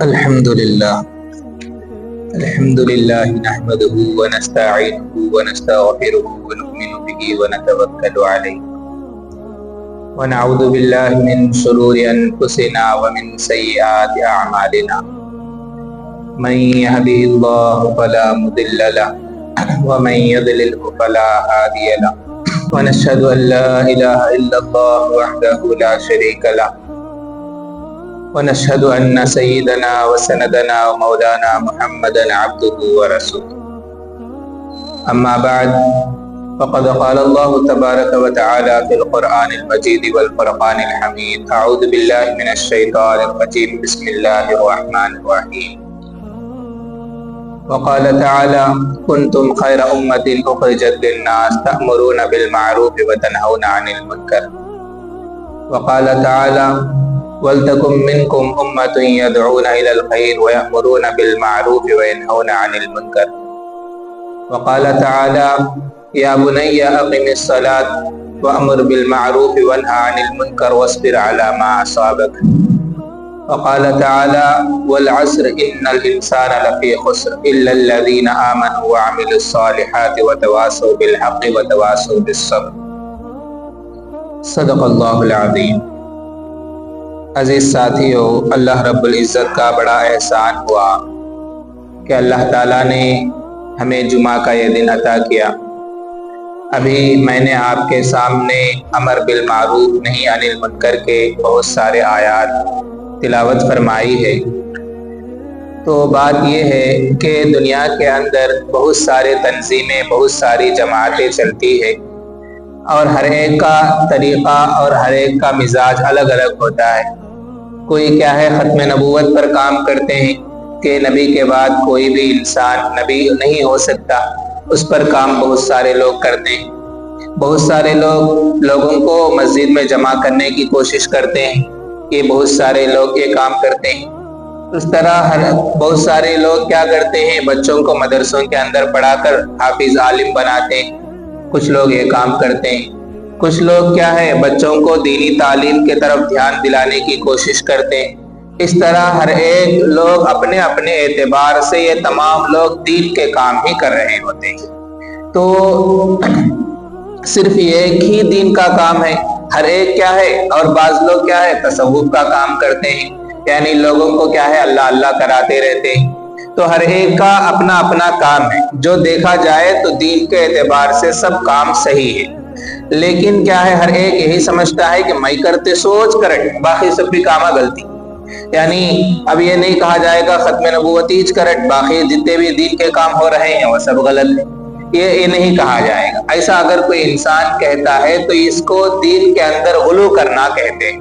الحمد لله نحمده ونستعينه ونستغفره ونؤمن به ونتوكل عليه ونعوذ بالله من شرور أنفسنا ومن سيئات أعمالنا من يهده الله فلا مضل له ومن يضلله فلا هادي له ونشهد أن لا إله إلا الله وحده لا شريك له ونشهد أن سيدنا وسندنا ومولانا محمدا عبده ورسوله أما بعد فقد قال الله تبارك وتعالى في القرآن المجيد والفرقان الحميد أعوذ بالله من الشيطان الرجيم بسم الله الرحمن الرحيم وقال تعالى كنتم خير أمة أخرجت للناس تأمرون بالمعروف وتنهون عن المنكر وقال تعالى وَلْتَكُنْ مِنْكُمْ أُمَّةٌ يَدْعُونَ إِلَى الْخَيْرِ وَيَأْمُرُونَ بِالْمَعْرُوفِ وَيَنْهَوْنَ عَنِ الْمُنْكَرِ وقال تعالى يا بني أقم الصلاة وأمر بالمعروف وانهى عن المنكر واصبر على ما أصابك وقال تعالى والعصر إن الإنسان لفي خسر إلا الذين آمنوا وعملوا الصالحات وتواصوا بالحق وتواصوا بالصبر صدق اللہ العظیم۔ عزیز ساتھیو، اللہ رب العزت کا بڑا احسان ہوا کہ اللہ تعالیٰ نے ہمیں جمعہ کا یہ دن عطا کیا۔ ابھی میں نے آپ کے سامنے امر بالمعروف نہی عن المنکر کے بہت سارے آیات تلاوت فرمائی ہے۔ تو بات یہ ہے کہ دنیا کے اندر بہت سارے تنظیمیں، بہت ساری جماعتیں چلتی ہے اور ہر ایک کا طریقہ اور ہر ایک کا مزاج الگ الگ ہوتا ہے۔ کوئی کیا ہے ختم نبوت پر کام کرتے ہیں کہ نبی کے بعد کوئی بھی انسان نبی نہیں ہو سکتا، اس پر کام بہت سارے لوگ کرتے ہیں۔ بہت سارے لوگوں کو مسجد میں جمع کرنے کی کوشش کرتے ہیں، یہ بہت سارے لوگ یہ کام کرتے ہیں۔ اس طرح بہت سارے لوگ کیا کرتے ہیں، بچوں کو مدرسوں کے اندر پڑھا کر حافظ عالم بناتے ہیں، کچھ لوگ یہ کام کرتے ہیں۔ کچھ لوگ کیا ہے بچوں کو دینی تعلیم کے طرف دھیان دلانے کی کوشش کرتے ہیں۔ اس طرح ہر ایک لوگ اپنے اپنے اعتبار سے یہ تمام لوگ دین کے کام ہی کر رہے ہوتے ہیں۔ تو صرف ایک ہی دین کا کام ہے، ہر ایک کیا ہے، اور بعض لوگ کیا ہے تصوف کا کام کرتے ہیں، یعنی لوگوں کو کیا ہے اللہ اللہ کراتے رہتے ہیں۔ تو ہر ایک کا اپنا اپنا کام ہے۔ جو دیکھا جائے تو دین کے اعتبار سے سب کام صحیح ہے، لیکن کیا ہے ہر ایک یہی سمجھتا ہے کہ میں کرتے سوچ کرٹ باقی سب بھی کاما غلطی، یعنی اب یہ نہیں کہا جائے گا ختم نبوت ہیچ کرٹ باقی جتنے بھی دین کے کام ہو رہے ہیں وہ سب غلط ہے، یہ نہیں کہا جائے گا۔ ایسا اگر کوئی انسان کہتا ہے تو اس کو دین کے اندر غلو کرنا کہتے ہیں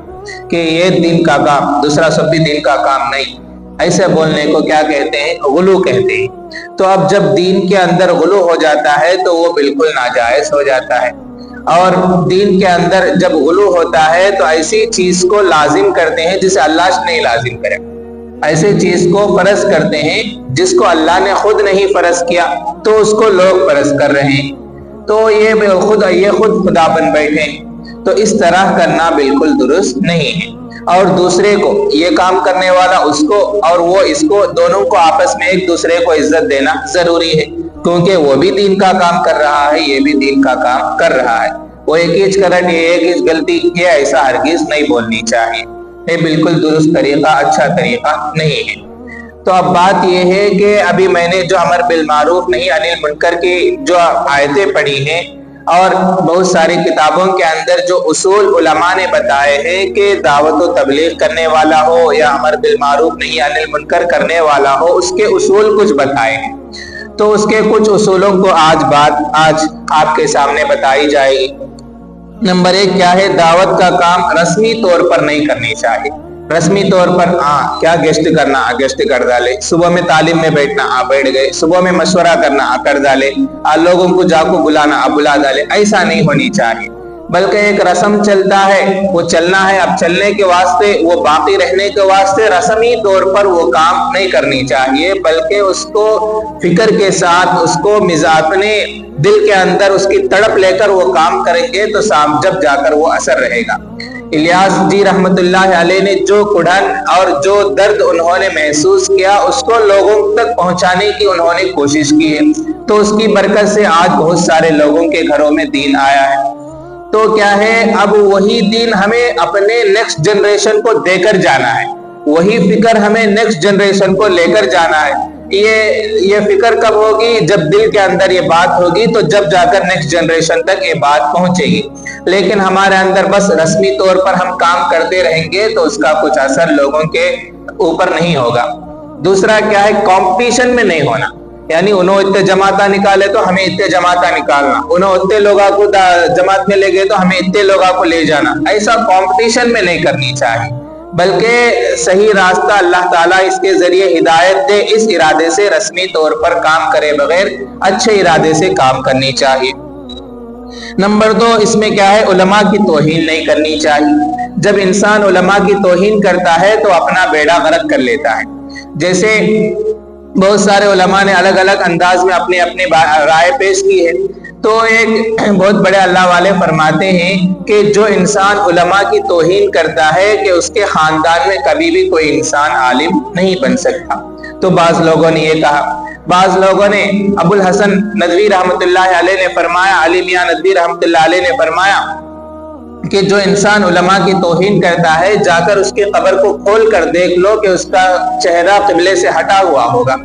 کہ یہ دین کا کام، دوسرا سب بھی دین کا کام نہیں، ایسے بولنے کو کیا کہتے ہیں، غلو کہتے ہیں۔ تو اب جب دین کے اندر غلو ہو جاتا ہے تو وہ بالکل ناجائز ہو جاتا ہے، اور دین کے اندر جب غلو ہوتا ہے تو ایسی چیز کو لازم کرتے ہیں جسے اللہ نہیں لازم کرے، ایسے چیز کو فرض کرتے ہیں جس کو اللہ نے خود نہیں فرض کیا تو اس کو لوگ فرض کر رہے ہیں، تو یہ خود خدا بن بیٹھے۔ تو اس طرح کرنا بالکل درست نہیں ہے، اور دوسرے کو یہ کام کرنے والا اس کو اور وہ اس کو، دونوں کو آپس میں ایک دوسرے کو عزت دینا ضروری ہے، کیونکہ وہ بھی دین کا کام کر رہا ہے، یہ بھی دین کا کام کر رہا ہے۔ وہ ایک ہیچ کرٹ، یہ ایک ہیچ غلطی، یہ ایسا ہرگز نہیں بولنی چاہیے، یہ بالکل درست طریقہ، اچھا طریقہ نہیں ہے۔ تو اب بات یہ ہے کہ ابھی میں نے جو امر بالمعروف نہی عن المنکر کی جو آیتیں پڑھی ہیں اور بہت ساری کتابوں کے اندر جو اصول علماء نے بتائے ہیں کہ دعوت و تبلیغ کرنے والا ہو یا امر بالمعروف نہی عن المنکر کرنے والا ہو، اس کے اصول کچھ بتائے ہیں، تو اس کے کچھ اصولوں کو آج آپ کے سامنے بتائی جائے گی۔ نمبر 1 کیا ہے، دعوت کا کام رسمی طور پر نہیں کرنی چاہیے۔ رسمی طور پر کیا گیسٹ کرنا، گیسٹ کر ڈالے، صبح میں تعلیم میں بیٹھنا، بیٹھ گئے، صبح میں مشورہ کرنا، کر ڈالے، لوگوں کو جا کو بلانا، بلا ڈالے، ایسا نہیں ہونی چاہیے، بلکہ ایک رسم چلتا ہے، وہ چلنا ہے، اب چلنے کے واسطے، وہ باقی رہنے کے واسطے رسمی طور پر وہ کام نہیں کرنی چاہیے، بلکہ اس کو فکر کے ساتھ، اس کو اپنے دل کے اندر اس کی تڑپ لے کر وہ کام کریں گے تو جب جا کر وہ اثر رہے گا۔ الیاس جی رحمت اللہ علیہ نے جو کڑھن اور جو درد انہوں نے محسوس کیا اس کو لوگوں تک پہنچانے کی انہوں نے کوشش کی ہے، تو اس کی برکت سے آج بہت سارے لوگوں کے گھروں میں دین آیا ہے۔ تو کیا ہے، اب وہی دین ہمیں اپنے نیکسٹ جنریشن کو دے کر جانا ہے، وہی فکر ہمیں نیکسٹ جنریشن کو لے کر جانا ہے۔ یہ فکر کب ہوگی؟ جب دل کے اندر یہ بات ہوگی تو جب جا کر نیکسٹ جنریشن تک یہ بات پہنچے گی، لیکن ہمارے اندر بس رسمی طور پر ہم کام کرتے رہیں گے تو اس کا کچھ اثر لوگوں کے اوپر نہیں ہوگا۔ دوسرا کیا ہے، کمپٹیشن میں نہیں ہونا، یعنی انہوں اتنے جماعتیں نکالے تو ہمیں اتنے جماعتیں نکالنا، انہوں اتنے لوگوں کو جماعت میں لے گئے تو ہمیں اتنے لوگوں کو لے جانا، ایسا کمپٹیشن میں نہیں کرنی چاہیے، بلکہ صحیح راستہ اللہ تعالیٰ اس کے ذریعے ہدایت دے، اس ارادے سے رسمی طور پر کام کرے بغیر اچھے ارادے سے کام کرنی چاہیے۔ نمبر 2، اس میں کیا ہے، علماء کی توہین نہیں کرنی چاہیے۔ جب انسان علماء کی توہین کرتا ہے تو اپنا بیڑا غرق کر لیتا ہے۔ جیسے بہت سارے علماء نے الگ الگ انداز میں اپنی اپنی رائے پیش کی ہے، تو ایک بہت بڑے اللہ والے فرماتے ہیں کہ جو انسان علماء کی توہین کرتا ہے کہ اس کے خاندان میں کبھی بھی کوئی انسان عالم نہیں بن سکتا۔ تو بعض لوگوں نے یہ کہا، بعض لوگوں نے، ابو الحسن ندوی رحمت اللہ علیہ نے فرمایا، علی میاں ندوی رحمت اللہ علیہ نے فرمایا کہ جو انسان علماء کی توہین کرتا ہے جا کر اس کی قبر کو کھول کر دیکھ لو کہ اس کا چہرہ قبلے سے ہٹا ہوا ہوگا۔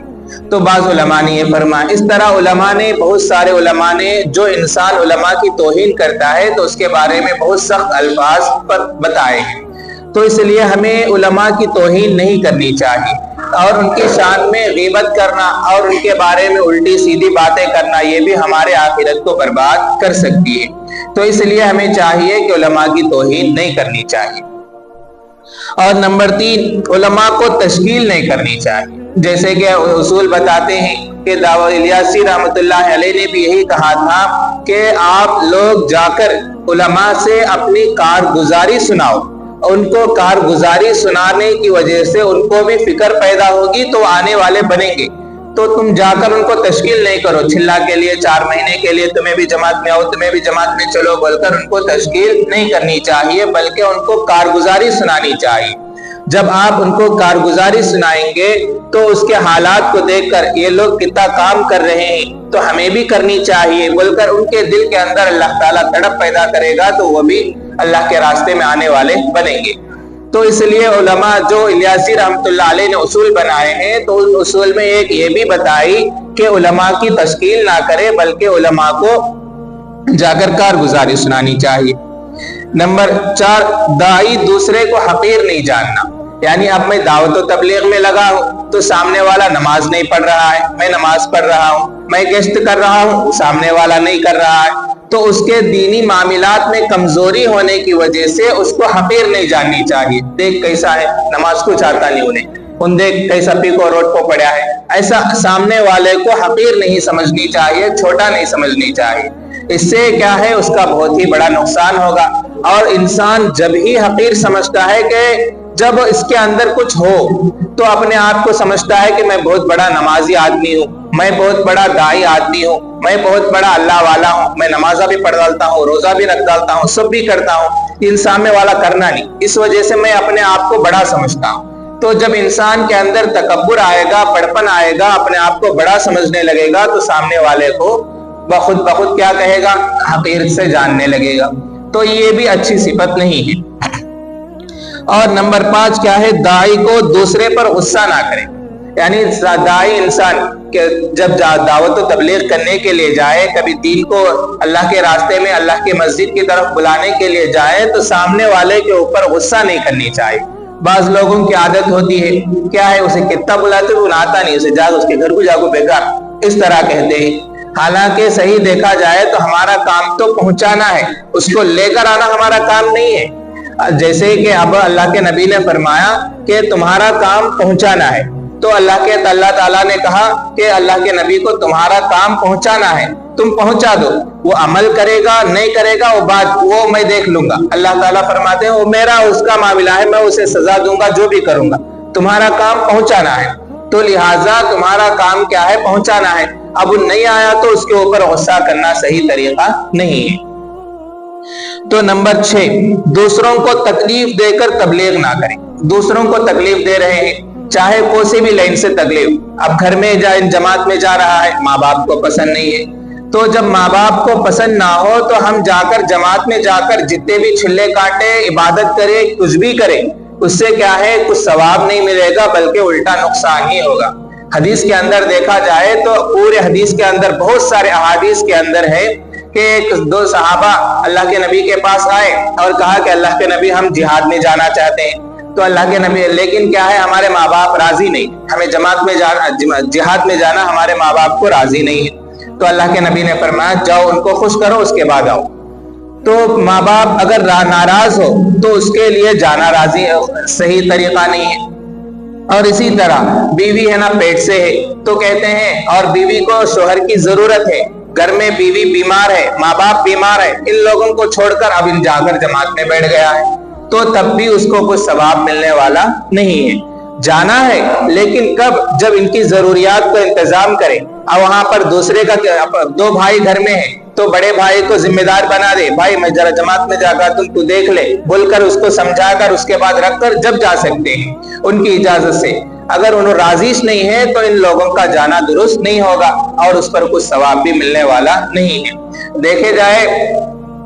تو بعض علماء نے یہ فرمایا۔ اس طرح علماء نے، بہت سارے علماء نے، جو انسان علماء کی توہین کرتا ہے تو اس کے بارے میں بہت سخت الفاظ پر بتائے ہیں۔ تو اس لیے ہمیں علماء کی توہین نہیں کرنی چاہیے، اور ان کی شان میں غیبت کرنا اور ان کے بارے میں الٹی سیدھی باتیں کرنا یہ بھی ہمارے آخرت کو برباد کر سکتی ہے۔ تو اس لیے ہمیں چاہیے کہ علماء کی توہین نہیں کرنی چاہیے۔ اور نمبر 3، علماء کو تشکیل نہیں کرنی چاہیے۔ جیسے کہ اصول بتاتے ہیں کہ دعوت الیاسی رحمت اللہ علیہ نے بھی یہی کہا تھا کہ آپ لوگ جا کر علماء سے اپنی کارگزاری سناؤ، ان کو کارگزاری سنانے کی وجہ سے ان کو بھی فکر پیدا ہوگی تو آنے والے بنیں گے۔ تو تم جا کر ان کو تشکیل نہیں کرو، چھلا کے لیے 4 مہینے کے لیے تمہیں بھی جماعت میں آؤ، تمہیں بھی جماعت میں چلو بول کر ان کو تشکیل نہیں کرنی چاہیے، بلکہ ان کو کارگزاری سنانی چاہیے۔ جب آپ ان کو کارگزاری سنائیں گے تو اس کے حالات کو دیکھ کر یہ لوگ کتنا کام کر رہے ہیں تو ہمیں بھی کرنی چاہیے بول کر ان کے دل کے اندر اللہ تعالیٰ تڑپ پیدا کرے گا، تو وہ بھی اللہ کے راستے میں آنے والے بنیں گے۔ تو اس لیے علماء جو الیاسی رحمت اللہ علیہ نے اصول بنائے ہیں تو ان اصول میں ایک یہ بھی بتائی کہ علماء کی تشکیل نہ کرے بلکہ علماء کو جا کر کارگزاری سنانی چاہیے۔ نمبر 4، داعی دوسرے کو حقیر نہیں جاننا، یعنی اب میں دعوت و تبلیغ میں لگا ہوں تو سامنے والا نماز نہیں پڑھ رہا ہے، میں نماز پڑھ رہا ہوں، میں گشت کر رہا ہوں، سامنے والا نہیں کر رہا ہے، تو اس کے دینی معاملات میں کمزوری ہونے کی وجہ سے اس کو حقیر نہیں جاننی چاہیے۔ دیکھ کیسا ہے، نماز کچھ آتا نہیں انہیں، دیکھ کیسا پیکو روڈ کو پڑا ہے، ایسا سامنے والے کو حقیر نہیں سمجھنی چاہیے، چھوٹا نہیں سمجھنی چاہیے۔ اس سے کیا ہے، اس کا بہت ہی بڑا نقصان ہوگا۔ اور انسان جب ہی حقیر سمجھتا ہے کہ جب اس کے اندر کچھ ہو تو اپنے آپ کو سمجھتا ہے کہ میں بہت بڑا نمازی آدمی ہوں، میں بہت بڑا داعی آدمی ہوں، میں بہت بڑا اللہ والا ہوں، میں نمازہ بھی پڑھ ڈالتا ہوں، روزہ بھی رکھ ڈالتا ہوں، سب بھی کرتا ہوں، ان سامنے والا کرنا نہیں، اس وجہ سے میں اپنے آپ کو بڑا سمجھتا ہوں۔ تو جب انسان کے اندر تکبر آئے گا، بڑپن آئے گا، اپنے آپ کو بڑا سمجھنے لگے گا تو سامنے والے کو بخود کیا کہے گا، حقیر سے جاننے لگے گا۔ تو یہ بھی اچھی صفت نہیں ہے۔ اور نمبر 5 کیا ہے، داعی کو دوسرے پر غصہ نہ کرے، یعنی داعی انسان کہ جب دعوت و تبلیغ کرنے کے لیے جائے، کبھی دین کو اللہ کے راستے میں اللہ کی مسجد کی طرف بلانے کے لیے جائے تو سامنے والے کے اوپر غصہ نہیں کرنی چاہیے۔ بعض لوگوں کی عادت ہوتی ہے، کیا ہے، اسے کتنا بلاتے وہ آتا نہیں، اسے جاگ اس کے گھر کو جاگو بیکار، اس طرح کہتے ہیں۔ حالانکہ صحیح دیکھا جائے تو ہمارا کام تو پہنچانا ہے، اس کو لے کر آنا ہمارا کام نہیں ہے۔ جیسے کہ اب اللہ کے نبی نے فرمایا کہ تمہارا کام پہنچانا ہے، تو اللہ تعالیٰ نے کہا کہ اللہ کے نبی کو تمہارا کام پہنچانا ہے، تم پہنچا دو، وہ عمل کرے گا نہیں کرے گا وہ میں دیکھ لوں گا۔ اللہ تعالیٰ فرماتے ہیں وہ میرا اس کا معاملہ ہے، میں اسے سزا دوں گا جو بھی کروں گا، تمہارا کام پہنچانا ہے۔ تو لہٰذا تمہارا کام کیا ہے، پہنچانا ہے۔ اب وہ نہیں آیا تو اس کے اوپر غصہ کرنا صحیح طریقہ نہیں ہے۔ तो नंबर 6, दूसरों को तकलीफ देकर तबलीग ना करें। दूसरों को तकलीफ दे रहे हैं, चाहे कोई भी लाइन से तकलीफ। अब घर में जमात में जा रहा है, माँ बाप को पसंद नहीं है, तो जब माँ बाप को पसंद ना हो तो हम जाकर जमात में जाकर जितने भी छिल्ले काटे, इबादत करे, कुछ भी करे, उससे क्या है, कुछ सवाब नहीं मिलेगा, बल्कि उल्टा नुकसान ही होगा। हदीस के अंदर देखा जाए तो पूरे हदीस के अंदर बहुत सारे अहादीस के अंदर है कि एक दो सहाबा अल्लाह के नबी के पास आए और कहा कि अल्लाह के नबी, हम जिहाद में जाना चाहते हैं। तो अल्लाह के नबी, लेकिन क्या है, हमारे माँ बाप राजी नहीं, हमें जमात में जाना, जिहाद में जाना हमारे माँ बाप को राजी नहीं है। तो अल्लाह के नबी ने फरमाया, जाओ उनको खुश करो, उसके बाद आओ। तो माँ बाप अगर नाराज हो तो उसके लिए जाना राजी सही तरीका नहीं है। और इसी तरह बीवी है ना, पेट से है तो कहते हैं, और बीवी को शोहर की जरूरत है, घर में बीवी बीमार है, माँ बाप बीमार है, इन लोगों को छोड़कर अब इन जाकर जमात में बैठ गया है, तो तब भी उसको कुछ सवाब मिलने वाला नहीं है। जाना है, लेकिन कब, जब इनकी जरूरियात को इंतजाम करे। अब वहां पर दूसरे का, दो भाई घर में है तो बड़े भाई को जिम्मेदार बना दे, भाई मैं जरा जमात में जाकर तू देख ले, बोलकर उसको समझाकर उसके बाद रखकर जब जा सकते हैं उनकी इजाजत से। अगर उन्हें राजिश नहीं है तो इन लोगों का जाना दुरुस्त नहीं होगा और उस पर कुछ सवाब भी मिलने वाला नहीं है। देखे जाए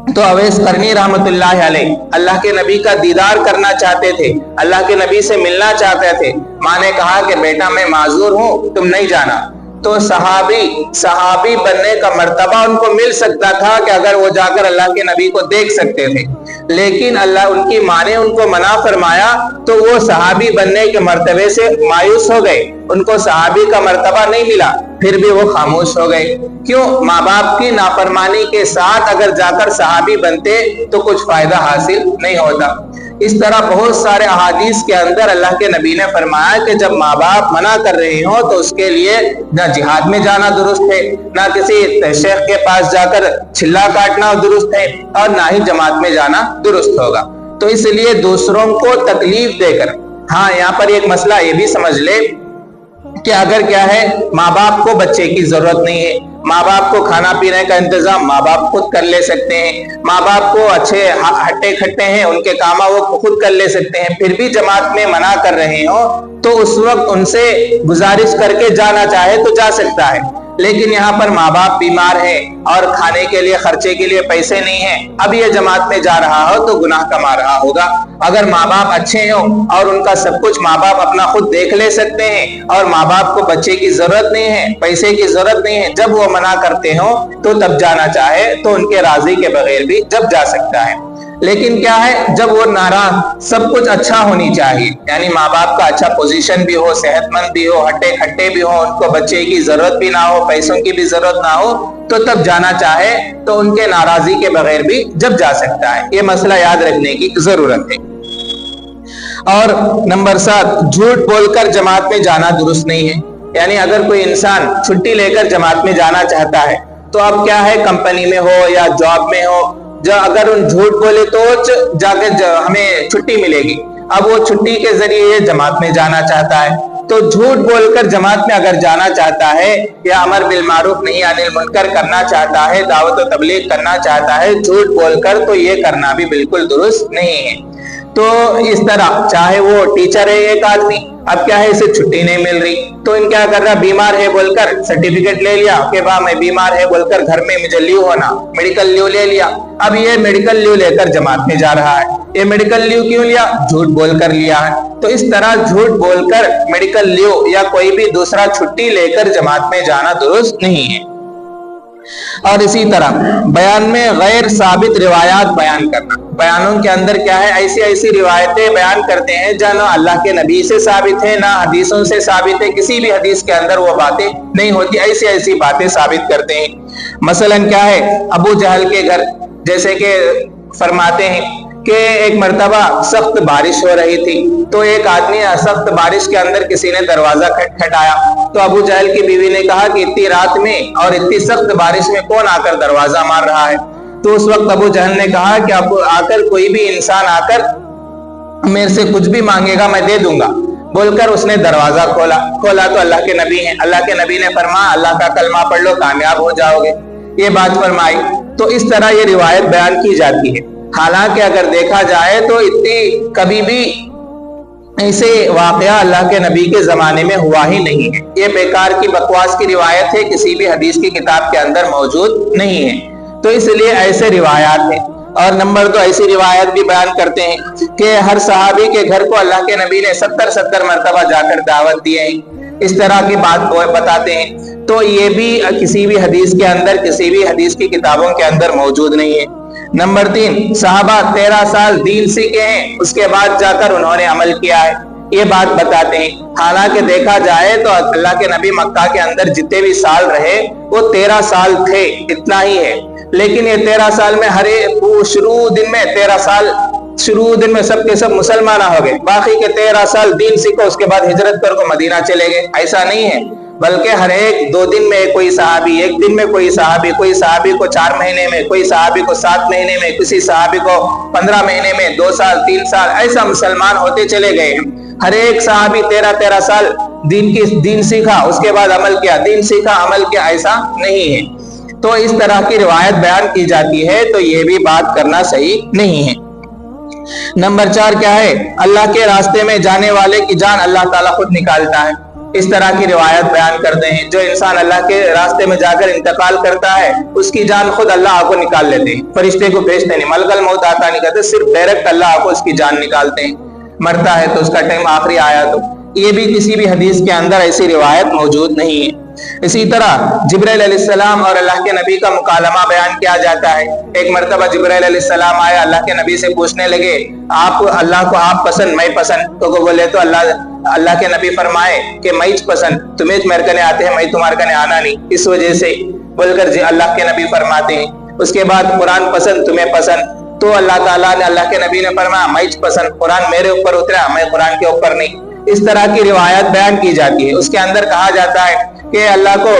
तो अवैस करनी रहमतुल्लाह अलैह अल्लाह के नबी का दीदार करना चाहते थे, अल्लाह के नबी से मिलना चाहते थे। माँ ने कहा कि बेटा मैं माजूर हूँ, तुम नहीं जाना। तो सहाबी बनने का मर्तबा उनको मिल सकता था कि अगर वो जाकर अल्लाह के नबी को देख सकते थे, लेकिन अल्लाह, उनकी माँ ने उनको मना फरमाया, तो वो सहाबी बनने के मर्तबे से मायूस हो गए, उनको सहाबी का मर्तबा नहीं मिला, फिर भी वो खामोश हो गए। क्यों? माँ बाप की नाफरमानी के साथ अगर जाकर सहाबी बनते तो कुछ फायदा हासिल नहीं होता। इस तरह बहुत सारे अहादीस के अंदर अल्लाह के नबी ने फरमाया कि जब माँ बाप मना कर रहे हो तो उसके लिए ना जिहाद में जाना दुरुस्त है, ना किसी शेख के पास जाकर छिल्ला काटना दुरुस्त है, और ना ही जमात में जाना दुरुस्त होगा। तो इसलिए दूसरों को तकलीफ देकर, हाँ यहाँ पर एक मसला ये भी समझ ले कि अगर क्या है, माँ बाप को बच्चे की जरूरत नहीं है, माँ बाप को खाना पीने का इंतजाम माँ बाप खुद कर ले सकते हैं, माँ बाप को अच्छे हट्टे खट्टे हैं, उनके कामा वो खुद कर ले सकते हैं, फिर भी जमात में मना कर रहे हो तो उस वक्त उनसे गुजारिश करके जाना चाहे तो जा सकता है। लेकिन यहाँ पर माँ बाप बीमार है और खाने के लिए, खर्चे के लिए पैसे नहीं है, अब ये जमात में जा रहा हो तो गुनाह कमा रहा होगा। अगर माँ बाप अच्छे हो और उनका सब कुछ माँ बाप अपना खुद देख ले सकते हैं और माँ बाप को बच्चे की जरूरत नहीं है, पैसे की जरूरत नहीं है, जब वो मना करते हो तो तब जाना चाहे तो उनके राजी के बगैर भी जब जा सकता है। लेकिन क्या है, जब वो नाराज, सब कुछ अच्छा होनी चाहिए, यानी माँ बाप का अच्छा पोजीशन भी हो, सेहतमंद भी हो, हट्टे खट्टे भी हो, उनको बच्चे की जरूरत भी ना हो, पैसों की भी जरूरत ना हो, तो तब जाना चाहे तो उनके नाराजी के बगैर भी जब जा सकता है। ये मसला याद रखने की जरूरत है। और नंबर 7, झूठ बोलकर जमात में जाना दुरुस्त नहीं है। यानी अगर कोई इंसान छुट्टी लेकर जमात में जाना चाहता है तो अब क्या है, कंपनी में हो या जॉब में हो, जो अगर उन झूठ बोले तो जाके हमें छुट्टी मिलेगी, अब वो छुट्टी के जरिए जमात में जाना चाहता है, तो झूठ बोलकर जमात में अगर जाना चाहता है या अमर बिल मारूफ नहीं अनिल मुनकर करना चाहता है, दावत व तबलीग करना चाहता है झूठ बोलकर, तो ये करना भी बिल्कुल दुरुस्त नहीं है। तो इस तरह चाहे वो टीचर है एक आदमी, अब क्या है, इसे छुट्टी नहीं मिल रही, तो इन क्या कर रहा, बीमार है बोलकर सर्टिफिकेट ले लिया कि वाह मैं बीमार है बोलकर घर में मुझे लीव होना, मेडिकल लीव ले लिया। अब ये मेडिकल लीव लेकर जमात में जा रहा है, ये मेडिकल लीव क्यों लिया, झूठ बोलकर लिया है। तो इस तरह झूठ बोलकर मेडिकल लीव या कोई भी दूसरा छुट्टी लेकर जमात में जाना दुरुस्त नहीं है। और इसी तरह बयान में गैर साबित रिवायात बयान करना, बयानों के अंदर क्या है, ऐसी ऐसी रिवायतें बयान करते हैं जो ना अल्लाह के नबी से साबित है, ना हदीसों से साबित है, किसी भी हदीस के अंदर वो बातें नहीं होती, ऐसी ऐसी बातें साबित करते हैं। मसलन क्या है, अबू जहल के घर, जैसे कि फरमाते हैं कि एक मर्तबा सख्त बारिश हो रही थी, तो एक आदमी सख्त बारिश के अंदर किसी ने दरवाजा खटखटाया, तो अबू जहल की बीवी ने कहा कि इतनी रात में और इतनी सख्त बारिश में कौन आकर दरवाजा मार रहा है। तो उस वक्त अबू जहल ने कहा कि अब आकर कोई भी इंसान आकर मेरे से कुछ भी मांगेगा मैं दे दूंगा, बोलकर उसने दरवाजा खोला तो अल्लाह के नबी हैं, अल्लाह के नबी ने फरमाया अल्लाह का कलमा पढ़ लो कामयाब हो जाओगे, ये बात फरमाई। تو اس طرح یہ روایت بیان کی جاتی ہے۔ حالانکہ اگر دیکھا جائے تو اتنی کبھی بھی ایسے واقعہ اللہ کے نبی کے زمانے میں ہوا ہی نہیں ہے۔ یہ بیکار کی بکواس کی روایت ہے، کسی بھی حدیث کی کتاب کے اندر موجود نہیں ہے۔ تو اس لیے ایسے روایات ہیں۔ اور نمبر 2، ایسی روایت بھی بیان کرتے ہیں کہ ہر صحابی کے گھر کو اللہ کے نبی نے 70 مرتبہ جا کر دعوت دی ہے، اس طرح کی بات بتاتے ہیں۔ تو یہ بھی کسی بھی حدیث کے اندر، کسی بھی حدیث کی کتابوں کے اندر موجود نہیں ہے۔ نمبر 3، صحابہ 13 سال دین سیکھے ہیں، اس کے بعد جا کر انہوں نے عمل کیا ہے، یہ بات بتاتے ہیں۔ حالانکہ دیکھا جائے تو اللہ کے نبی مکہ کے اندر جتنے بھی سال رہے وہ 13 سال تھے، اتنا ہی ہے۔ لیکن یہ 13 سال میں ہر ایک شروع دن میں 13 سال شروع دن میں سب کے سب مسلمان ہو گئے، باقی کے 13 سال دین سیکھو، اس کے بعد ہجرت کر کے مدینہ چلے گئے، ایسا نہیں ہے۔ بلکہ ہر ایک 2 دن میں کوئی صحابی، 1 دن میں کوئی صحابی کو 4 مہینے میں، کوئی صحابی کو 7 مہینے میں، کسی صحابی کو 15 مہینے میں، 2 سال 3 سال ایسا مسلمان ہوتے چلے گئے ہیں۔ ہر ایک صحابی 13 سال دین سیکھا، اس کے بعد عمل کیا، دین سیکھا عمل کیا، ایسا نہیں ہے۔ تو اس طرح کی روایت بیان کی جاتی ہے، تو یہ بھی بات کرنا صحیح نہیں ہے۔ نمبر 4 کیا ہے؟ اللہ کے راستے میں جانے والے کی جان اللہ تعالیٰ خود نکالتا ہے، اس طرح کی روایت بیان کرتے ہیں۔ جو انسان اللہ کے راستے میں جا کر انتقال کرتا ہے اس کی جان خود اللہ کو نکال لیتے ہیں، فرشتے کو بھیجتے نہیں، ملک الموت آتا نہیں کرتے، صرف ڈائریکٹ اللہ کو اس کی جان نکالتے ہیں۔ مرتا ہے تو اس کا ٹائم آخری آیا، تو یہ بھی کسی بھی حدیث کے اندر ایسی روایت موجود نہیں ہے۔ اسی طرح جبرائیل علیہ السلام اور اللہ کے نبی کا مکالمہ بیان کیا جاتا ہے۔ ایک مرتبہ جبرائیل علیہ السلام آئے، اللہ کے نبی سے پوچھنے لگے، آپ اللہ کو آپ پسند میں پسند؟ تو بولے تو اللہ کے نبی فرمائے کہ میں پسند، تمہیں میرے کنے آتے ہیں، میں تمہارے کنے آنا نہیں، اس وجہ سے بول کر اللہ کے نبی فرماتے ہیں۔ اس کے بعد قرآن پسند، تمہیں پسند؟ تو اللہ تعالیٰ نے، اللہ کے نبی نے فرمایا میں پسند، قرآن میرے اوپر اترا، میں قرآن کے اوپر نہیں۔ اس طرح کی روایت بیان کی جاتی ہے۔ اس کے اندر کہا جاتا ہے کہ اللہ کو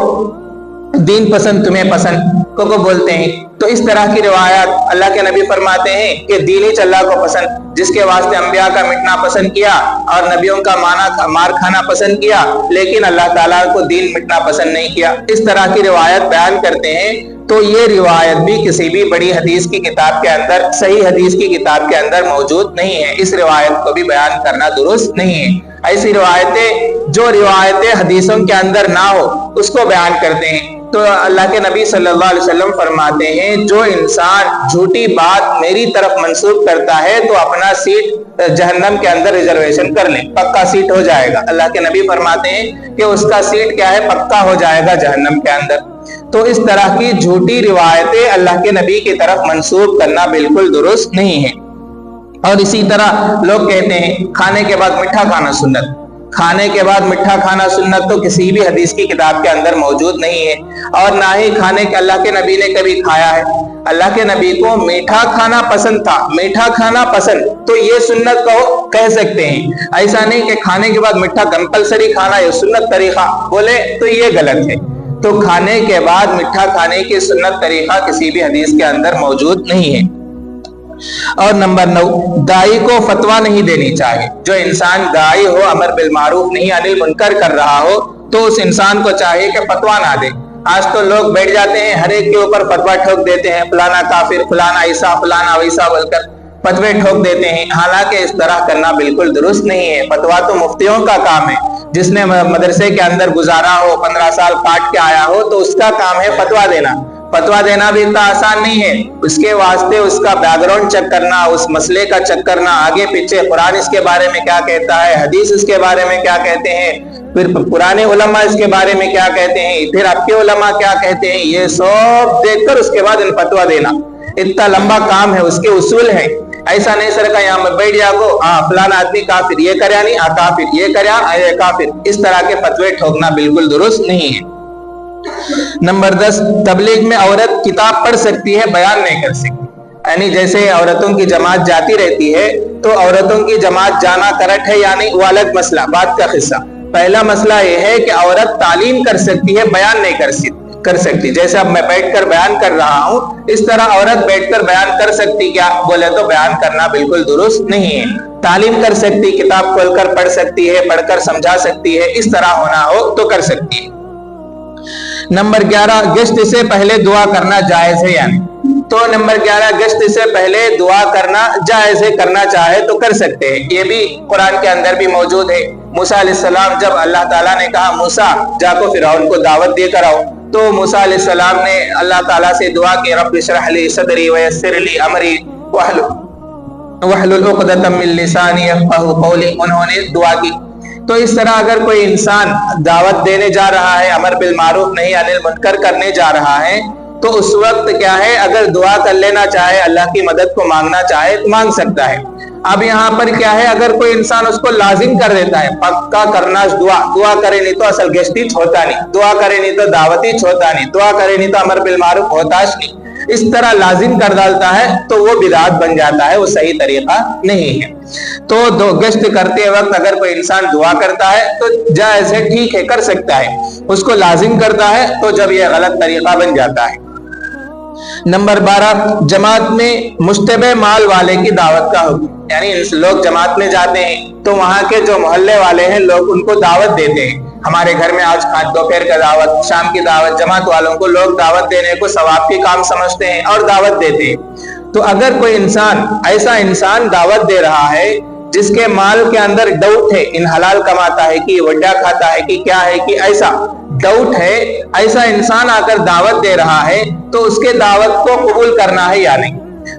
دین پسند، تمہیں پسند کو بولتے ہیں۔ تو اس طرح کی روایات اللہ کے نبی فرماتے ہیں کہ دین ہی اللہ کو پسند، جس کے واسطے انبیاء کا مٹنا پسند کیا اور نبیوں کا مار کھانا پسند کیا، لیکن اللہ تعالیٰ کو دین مٹنا پسند نہیں کیا، اس طرح کی روایت بیان کرتے ہیں۔ تو یہ روایت بھی کسی بھی بڑی حدیث کی کتاب کے اندر، صحیح حدیث کی کتاب کے اندر موجود نہیں ہے۔ اس روایت کو بھی بیان کرنا درست نہیں ہے۔ ایسی روایتیں، جو روایتیں حدیثوں کے اندر نہ ہو اس کو بیان کرتے ہیں۔ تو اللہ کے نبی صلی اللہ علیہ وسلم فرماتے ہیں جو انسان جھوٹی بات میری طرف منسوب کرتا ہے تو اپنا سیٹ جہنم کے اندر ریزرویشن کر لیں، پکا سیٹ ہو جائے گا۔ اللہ کے نبی فرماتے ہیں کہ اس کا سیٹ کیا ہے؟ پکا ہو جائے گا جہنم کے اندر۔ تو اس طرح کی جھوٹی روایتیں اللہ کے نبی کی طرف منسوب کرنا بالکل درست نہیں ہے۔ اور اسی طرح لوگ کہتے ہیں کھانے کے بعد میٹھا کھانا سنت، کھانے کے بعد میٹھا کھانا سنت تو کسی بھی حدیث کی کتاب کے اندر موجود نہیں ہے، اور نہ ہی کھانے کے اللہ کے نبی نے کبھی کھایا ہے۔ اللہ کے نبی کو میٹھا کھانا پسند تھا، میٹھا کھانا پسند، تو یہ سنت کو کہہ سکتے ہیں۔ ایسا نہیں کہ کھانے کے بعد میٹھا کمپلسری کھانا یہ سنت طریقہ بولے تو یہ غلط ہے۔ تو کھانے کے بعد میٹھا کھانے کی سنت طریقہ کسی بھی حدیث کے اندر موجود نہیں ہے۔ اور نمبر 9، داعی کو فتویٰ نہیں دینی چاہیے۔ جو انسان داعی ہو، امر بالمعروف نہیں عن المنکر کر رہا ہو، تو اس انسان کو چاہیے کہ فتویٰ نہ دے۔ آج تو لوگ بیٹھ جاتے ہیں، ہر ایک کے اوپر فتویٰ ٹھوک دیتے ہیں، فلانا کافر، فلانا ایسا، فلانا ویسا بول کر فتوے ٹھوک دیتے ہیں۔ حالانکہ اس طرح کرنا بالکل درست نہیں ہے۔ فتویٰ تو مفتیوں کا کام ہے، جس نے مدرسے کے اندر گزارا ہو، 15 سال کاٹ کے آیا ہو، تو اس کا کام ہے فتویٰ دینا۔ فتویٰ دینا بھی اتنا آسان نہیں ہے، اس کے واسطے اس کا بیک گراؤنڈ چیک کرنا، اس مسئلے کا چیک کرنا، آگے پیچھے قرآن اس کے بارے میں کیا کہتا ہے، حدیث اس کے بارے میں کیا کہتے ہیں، پھر پرانے علماء اس کے بارے میں کیا کہتے ہیں، پھر اب کے علماء کیا کہتے ہیں، یہ سب دیکھ کر اس کے بعد ان فتویٰ دینا اتنا لمبا کام ہے، اس کے اصول ہیں۔ ایسا نہیں سر کا یہاں میں بیٹھ جا کو فلانا آدمی کافر، یہ کریا نہیں کافر، یہ کریا یہ کافر، اس طرح کے فتوے ٹھوکنا بالکل درست نہیں ہے۔ نمبر 10، تبلیغ میں عورت کتاب پڑھ سکتی ہے، بیان نہیں کر سکتی۔ یعنی جیسے عورتوں کی جماعت جاتی رہتی ہے، تو عورتوں کی جماعت جانا کریکٹ ہے یا نہیں، وہ الگ مسئلہ، بات کا قصہ۔ پہلا مسئلہ یہ ہے کہ عورت تعلیم کر سکتی ہے، بیان نہیں کر سکتی۔ جیسے اب میں بیٹھ کر بیان کر رہا ہوں، اس طرح عورت بیٹھ کر بیان کر سکتی کیا؟ بولے تو بیان کرنا بالکل درست نہیں ہے۔ تعلیم کر سکتی، کتاب کھول کر پڑھ سکتی ہے، پڑھ کر سمجھا سکتی ہے، اس طرح ہونا ہو تو کر سکتی ہے۔ نمبر 11، گیسٹ سے پہلے دعا کرنا جائز ہے یا نہیں؟ तो नंबर 11, गश्त से पहले दुआ करना जायज़ है, करना चाहे तो कर सकते हैं। ये भी कुरान के अंदर भी मौजूद है। मूसा अलैहिस्सलाम, जब अल्लाह ताला ने कहा मूसा जाको फिरौन को दावत देकर आओ, तो मूसा अलैहिस्सलाम ने अल्लाह ताला से दुआ की, रब्बि इश्रह ली सदरी व यस्सिर ली अमरी वहलुल उक़दतम मिन लिसानी यफ़क़हू क़ौली, उन्होंने दुआ की। तो इस तरह अगर कोई इंसान दावत देने जा रहा है, अमर बिल मारूफ नही अनिल मुनकर करने जा रहा है, तो उस वक्त क्या है, अगर दुआ कर लेना चाहे, अल्लाह की मदद को मांगना चाहे तो मांग सकता है। अब यहाँ पर क्या है, अगर कोई इंसान उसको लाजिम कर देता है, पक्का करना दुआ करे नहीं तो असल गेस्टी होता नहीं, दुआ करे नहीं तो दावती होता नहीं, दुआ करे नहीं तो अमर बिल मारूफ होताश नहीं, इस तरह लाजिम कर डालता है तो वो बिदात बन जाता है, वो सही तरीका नहीं है। तो दो गश्त करते वक्त अगर कोई इंसान दुआ करता है तो जायज़ है, ठीक है, कर सकता है। उसको लाजिम करता है तो जब यह गलत तरीका बन जाता है। नंबर 12, जमात में मुश्तबे माल वाले की दावत का हुक्म, यानी लोग जमात में जाते हैं तो वहां के जो मोहल्ले वाले हैं लोग उनको दावत देते हैं। हमारे घर में आज दोपहर का दावत, शाम की दावत, जमात वालों को लोग दावत देने को सवाब की काम समझते हैं और दावत देते हैं। तो अगर कोई इंसान, ऐसा इंसान दावत दे रहा है जिसके माल के अंदर डाउट है, इन हलाल कमाता है कि वड्डा खाता है कि क्या है, कि ऐसा डाउट है, ऐसा इंसान आकर दावत दे रहा है तो उसके दावत को कबूल करना है या नहीं।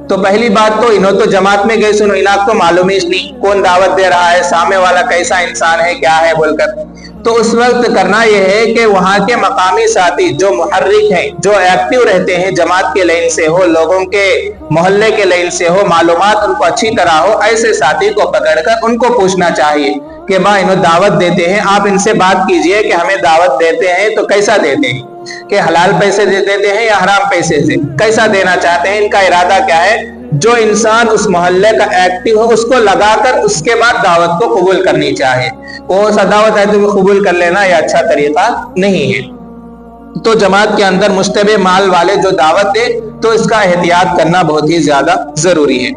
तो पहली बात तो इन्हों तो जमात में गए, सुनो इनाक तो मालूम ही नहीं कौन दावत दे रहा है, सामने वाला कैसा इंसान है, क्या है बोलकर। तो उस वक्त करना यह है कि वहां के मकामी साथी जो मुहर्रिक हैं, जो एक्टिव रहते हैं, जमात के लाइन से हो, लोगों के मोहल्ले के लाइन से हो, मालूमात उनको अच्छी तरह हो, ऐसे साथी को पकड़कर उनको पूछना चाहिए कि माँ इन्हों दावत देते हैं, आप इनसे बात कीजिए कि हमें दावत देते हैं तो कैसा देते हैं, कि हलाल पैसे दे देते हैं या हराम पैसे से, कैसा देना चाहते हैं, इनका इरादा क्या है। जो इंसान उस मोहल्ले का एक्टिव हो उसको लगाकर उसके बाद दावत को कबूल करनी चाहिए। वो सदावत है तो कबूल कर लेना, यह अच्छा तरीका नहीं है। तो जमात के अंदर मुश्तबे माल वाले जो दावत दे तो इसका एहतियात करना बहुत ही ज्यादा जरूरी है।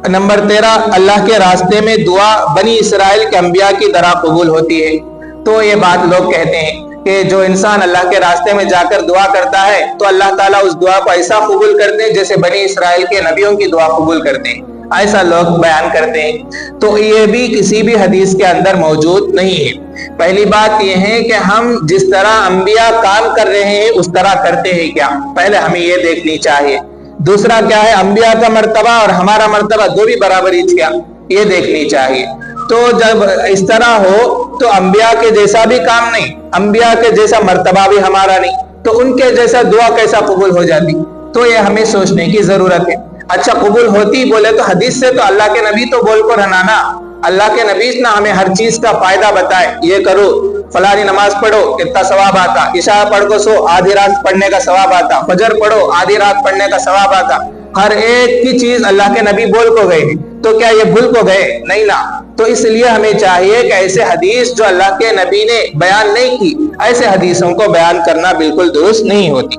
नंबर 13, अल्लाह के रास्ते में दुआ बनी इसराइल के अंबिया की तरह कबूल होती है। तो ये बात लोग कहते हैं कि जो इंसान अल्लाह के रास्ते में जाकर दुआ करता है तो अल्लाह ताला उस दुआ को ऐसा कबूल करते हैं जैसे बनी इसराइल के नबियों की दुआ कबूल करते हैं, ऐसा लोग बयान करते हैं। तो ये भी किसी भी हदीस के अंदर मौजूद नहीं है। पहली बात यह है कि हम जिस तरह अंबिया काम कर रहे हैं उस तरह करते हैं क्या, पहले हमें ये देखनी चाहिए। दूसरा क्या है, अंबिया का मर्तबा और हमारा मर्तबा दो भी बराबर ही क्या, ये देखनी चाहिए। तो जब इस तरह हो तो अंबिया के जैसा भी काम नहीं, अंबिया के जैसा मर्तबा भी हमारा नहीं, तो उनके जैसा दुआ कैसा कबूल हो जाती, तो ये हमें सोचने की जरूरत है। अच्छा कबूल होती बोले तो हदीस से तो अल्लाह के नबी तो बोल को रहना, अल्लाह के नबी ना हमें हर चीज का फायदा बताए, ये करो, फलानी नमाज पढ़ो कितना सवाब आता, इशा पढ़ को सो आधी रात पढ़ने का सवाब आता, फजर पढ़ो आधी रात पढ़ने का सवाब आता, हर एक की चीज अल्लाह के नबी बोल को गए, तो क्या ये भूल को गए, नहीं ना। तो इसलिए हमें चाहिए कि ऐसे हदीस जो अल्लाह के नबी ने बयान नहीं की, ऐसे हदीसों को बयान करना बिल्कुल दुरुस्त नहीं होती।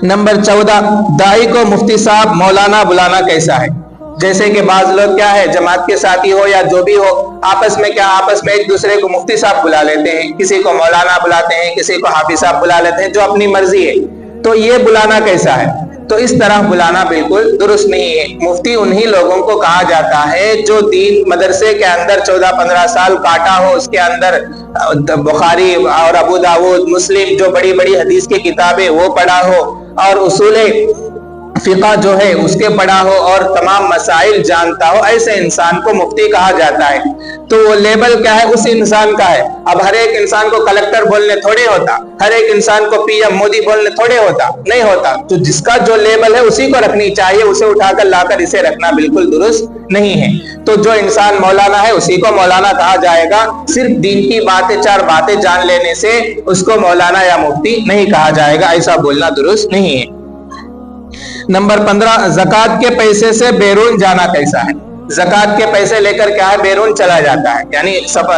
नंबर 14, दाई को मुफ्ती साहब मौलाना बुलाना कैसा है। जैसे कि बाज लोग क्या है, जमात के साथी हो या जो भी हो, आपस में क्या, आपस में एक दूसरे को मुफ्ती साहब बुला लेते हैं, किसी को मौलाना बुलाते हैं, किसी को हाफिज साहब बुला लेते हैं, जो अपनी मर्जी है। तो ये बुलाना कैसा है, तो इस तरह बुलाना बिल्कुल दुरुस्त नहीं है। मुफ्ती उन्हीं लोगों को कहा जाता है जो दीन मदरसे के अंदर 14-15 साल काटा हो, उसके अंदर बुखारी और अबू दाऊद, मुस्लिम जो बड़ी बड़ी हदीस की किताबें वो पढ़ा हो, और उसूले फिक़ा जो है उसके पढ़ा हो और तमाम मसाइल जानता हो, ऐसे इंसान को मुफ्ती कहा जाता है। तो वो लेबल क्या है, उस इंसान का है। अब हर एक इंसान को कलेक्टर बोलने थोड़े होता, हर एक इंसान को पीएम मोदी बोलने थोड़े होता, नहीं होता। तो जिसका जो लेबल है उसी को रखनी चाहिए, उसे उठाकर लाकर इसे रखना बिल्कुल दुरुस्त नहीं है। तो जो इंसान मौलाना है उसी को मौलाना कहा जाएगा। सिर्फ दीन की बातें, 4 बातें जान लेने से उसको मौलाना या मुफ्ती नहीं कहा जाएगा, ऐसा बोलना दुरुस्त नहीं है। नंबर 15, ज़कात के पैसे से बैरून जाना कैसा है। ज़कात के पैसे लेकर क्या है, बैरून चला जाता है, यानी सब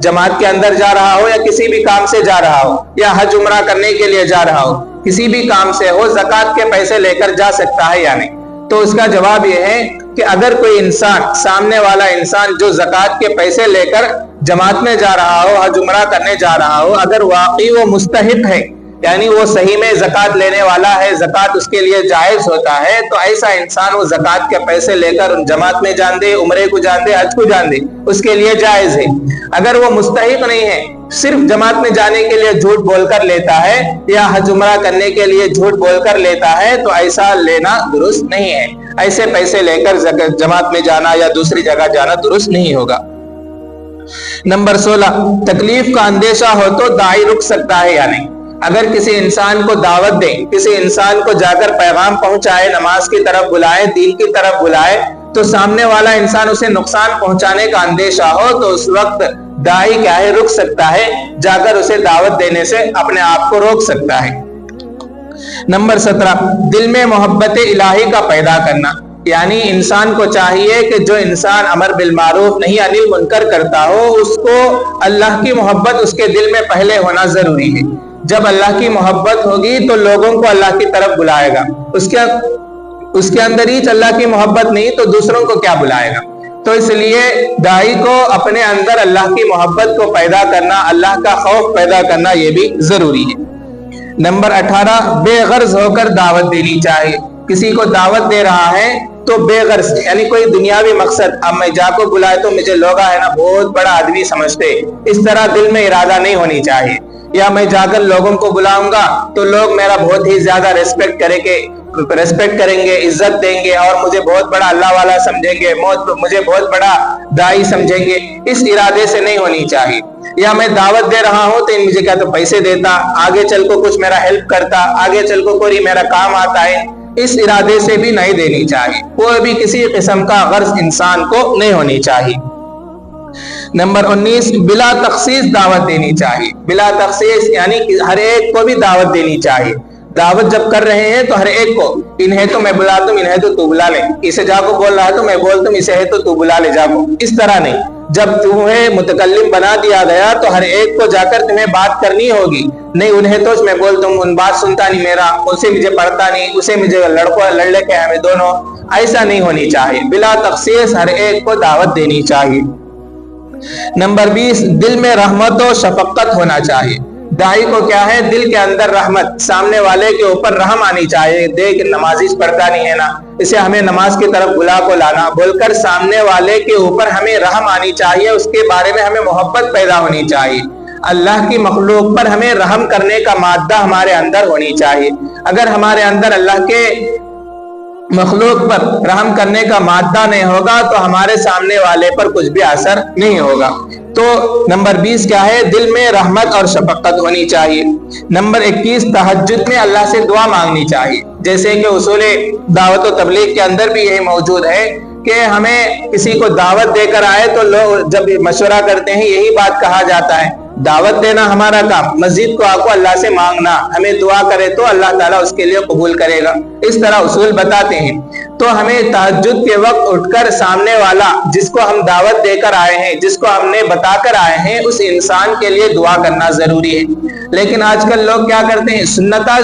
जमात के अंदर जा रहा हो या किसी भी काम से जा रहा हो या हज उम्रा करने के लिए जा रहा हो, किसी भी काम से हो, ज़कात के पैसे लेकर जा सकता है या नहीं। तो उसका जवाब यह है कि अगर कोई इंसान, सामने वाला इंसान जो ज़कात के पैसे लेकर जमात में जा रहा हो, हज उम्रा करने जा रहा हो, अगर वाकई वो मुस्तहिक है यानी वो सही में ज़कात लेने वाला है, ज़कात उसके लिए जायज़ होता है, तो ऐसा इंसान वो ज़कात के पैसे लेकर जमात में जान दे, उम्रे को जान दे, हज को जान दे, उसके लिए जायज़ है। अगर वो मुस्तहिक नहीं है, सिर्फ जमात में जाने के लिए झूठ बोलकर लेता है या हज उम्रा करने के लिए झूठ बोलकर लेता है, तो ऐसा लेना दुरुस्त नहीं है। ऐसे पैसे लेकर जमात में जाना या दूसरी जगह जाना दुरुस्त नहीं होगा। नंबर 16, तकलीफ का अंदेशा हो तो दाई रुक सकता है या नहीं। अगर किसी इंसान को दावत दे, किसी इंसान को जाकर पैगाम पहुंचाए, नमाज की तरफ बुलाए, दीन की तरफ बुलाए, तो सामने वाला इंसान उसे नुकसान पहुंचाने का अंदेशा हो, तो उस वक्त दाई क्या है, रुक सकता है, जाकर उसे दावत देने से अपने आप को रोक सकता है। नंबर 17, दिल में मोहब्बत इलाही का पैदा करना, यानी इंसान को चाहिए कि जो इंसान अमर बिल मारूफ नहीं अनिल मुनकर करता हो, उसको अल्लाह की मोहब्बत उसके दिल में पहले होना जरूरी है। जब अल्लाह की मोहब्बत होगी तो लोगों को अल्लाह की तरफ बुलाएगा। उसके अंदर ही अल्लाह की मोहब्बत नहीं तो दूसरों को क्या बुलाएगा। तो इसलिए दाई को अपने अंदर अल्लाह की मोहब्बत को पैदा करना, अल्लाह का खौफ पैदा करना, ये भी जरूरी है। नंबर 18, बेगर्ज होकर दावत देनी चाहिए। किसी को दावत दे रहा है तो बेगर्ज, यानी कोई दुनियावी मकसद, अब मैं जाको बुलाए तो मुझे लोग है ना बहुत बड़ा आदमी समझते, इस तरह दिल में इरादा नहीं होनी चाहिए। या मैं जाकर लोगों को बुलाऊंगा तो लोग मेरा बहुत ही ज्यादा रेस्पेक्ट करेंगे, इज्जत देंगे और मुझे बहुत बड़ा अल्लाह वाला समझेंगे, मुझे बहुत बड़ा दाई समझेंगे, इस इरादे से नहीं होनी चाहिए। या मैं दावत दे रहा हूं तो मुझे क्या तो पैसे देता, आगे चल को कुछ मेरा हेल्प करता, आगे चल को कोई मेरा काम आता है, इस इरादे से भी नहीं देनी चाहिए। कोई भी किसी किस्म का गर्ज इंसान को नहीं होनी चाहिए। नंबर 19, बिला तखसीस दावत देनी चाहिए। बिला तखसीस यानी कि हर एक को भी दावत देनी चाहिए। दावत जब कर रहे हैं तो हर एक को, इन्हें तो मैं बुला दूं, इन्हें तो तू बुला ले, इसे जाको बोल रहा है तो मैं बोल दूं, इसे है तो तू बुला ले जाको, इस तरह नहीं। जब तुम्हें मुतकल्लिम बना दिया गया तो हर एक को जाकर तुम्हें बात करनी होगी। नहीं उन्हें तो मैं बोल दूं, उन बात सुनता नहीं मेरा, उसे मुझे पढ़ता नहीं, उसे मुझे लड़ लेके हमें दोनों, ऐसा नहीं होनी चाहिए। बिला तखसीस हर एक को दावत देनी चाहिए। नंबर 20, दिल में रहमत और शफकत होना चाहिए। दाई को क्या है, दिल के अंदर रहमत, सामने वाले के ऊपर रहम आनी चाहिए। देख नमाजी पढ़ता नहीं है ना, इसे हमें नमाज की तरफ बुला को लाना, बोलकर सामने वाले के ऊपर हमें रहम आनी चाहिए, उसके बारे में हमें मोहब्बत पैदा होनी चाहिए। अल्लाह की मखलूक पर हमें रहम करने का मादा हमारे अंदर होनी चाहिए। अगर हमारे अंदर अल्लाह के मखलूक पर रहम करने का मादा नहीं होगा तो हमारे सामने वाले पर कुछ भी असर नहीं होगा। तो नंबर 20 क्या है, दिल में रहमत और शफकत होनी चाहिए। नंबर 21, तहज्जुद में अल्लाह से दुआ मांगनी चाहिए। जैसे कि उसूल दावत और तबलीग के अंदर भी यही मौजूद है कि हमें किसी को दावत देकर आए तो लोग जब मशवरा करते हैं यही बात कहा जाता है, दावत देना हमारा काम, मस्जिद को आको अल्लाह से मांगना, हमें दुआ करे तो अल्लाह ताला उसके लिए कबूल करेगा, इस तरह उसूल बताते हैं। तो हमें तहज्जुद के वक्त उठकर सामने वाला जिसको हम दावत देकर आए हैं, जिसको हमने बताकर आए हैं, उस इंसान के लिए दुआ करना जरूरी है। लेकिन आजकल लोग क्या करते हैं, सुन्नता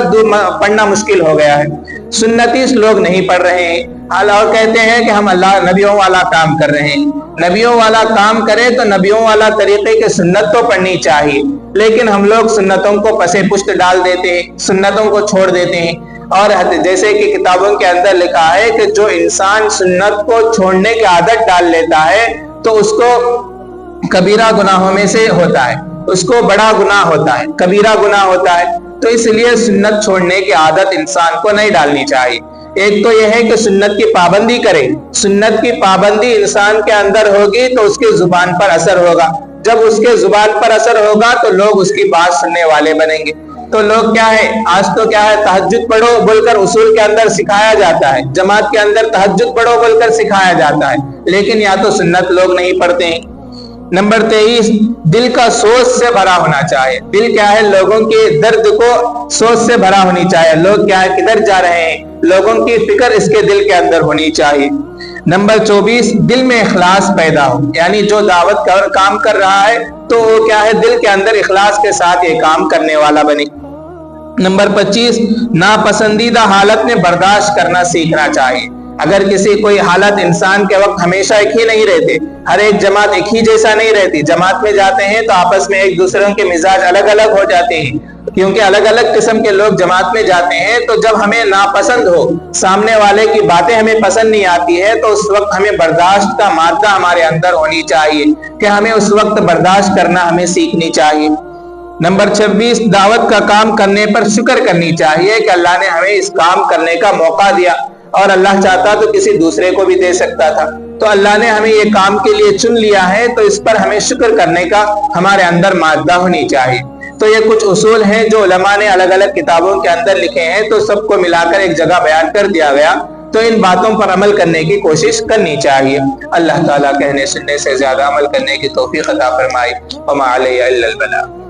पढ़ना मुश्किल हो गया है, सुन्नती लोग नहीं पढ़ रहे हैं, और कहते हैं कि हम अल्लाह नबियों वाला काम कर रहे हैं। नबियों वाला काम करें तो नबियों वाला तरीके के सुन्नत तो पढ़नी चाहिए, लेकिन हम लोग सुन्नतों को पसे पुष्ट डाल देते हैं, सुन्नतों को छोड़ देते हैं। और जैसे कि किताबों के अंदर लिखा है कि जो इंसान सुन्नत को छोड़ने की आदत डाल लेता है तो उसको कबीरा गुनाहों में से होता है, उसको बड़ा गुनाह होता है, कबीरा गुनाह होता है। तो इसलिए सुन्नत छोड़ने की आदत इंसान को नहीं डालनी चाहिए। एक तो यह है कि सुन्नत की पाबंदी करे, सुन्नत की पाबंदी इंसान के अंदर होगी तो उसके जुबान पर असर होगा, जब उसके जुबान पर असर होगा तो लोग उसकी बात सुनने वाले बनेंगे। तो लोग क्या है, आज तो क्या है, तहज्जुद पढ़ो बोलकर उसूल के अंदर सिखाया जाता है, जमात के अंदर तहज्जुद पढ़ो बोलकर सिखाया जाता है, लेकिन या तो सुन्नत लोग नहीं पढ़ते हैं। नंबर 23, दिल का सोच से भरा होना चाहिए। दिल क्या है, लोगों के दर्द को सोच से भरा होनी चाहिए। लोग क्या है, किधर जा रहे हैं, लोगों की फिक्र इसके दिल के अंदर होनी चाहिए। नंबर 24, दिल में इखलास पैदा हो, यानी जो दावत कर काम कर रहा है तो वो क्या है, दिल के अंदर इखलास के साथ ये काम करने वाला बने। नंबर 25, नापसंदीदा हालत में बर्दाश्त करना सीखना चाहिए। अगर किसी कोई हालत इंसान के वक्त हमेशा एक ही नहीं रहते, हर एक जमात एक ही जैसा नहीं रहती। जमात में जाते हैं तो आपस में एक दूसरे के मिजाज अलग अलग हो जाते हैं, क्योंकि अलग अलग किस्म के लोग जमात में जाते हैं। तो जब हमें नापसंद हो, सामने वाले की बातें हमें पसंद नहीं आती है, तो उस वक्त हमें बर्दाश्त का मादा हमारे अंदर होनी चाहिए कि हमें उस वक्त बर्दाश्त करना हमें सीखनी चाहिए। नंबर 26, दावत का काम करने पर शुक्र करनी चाहिए कि अल्लाह ने हमें इस काम करने का मौका दिया, और अल्लाह चाहता तो किसी दूसरे को भी दे सकता था। तो अल्लाह ने हमें ये काम के लिए चुन लिया है, तो इस पर हमें शुक्र करने का हमारे अंदर मादा होनी चाहिए। तो ये कुछ उसूल हैं जो उलमा ने अलग अलग किताबों के अंदर लिखे हैं, तो सबको मिलाकर एक जगह बयान कर दिया गया। तो इन बातों पर अमल करने की कोशिश करनी चाहिए। अल्लाह ताला कहने सुनने से ज्यादा अमल करने की तौफीक अता फरमाए। वमा अलैना इल्लल बलाग।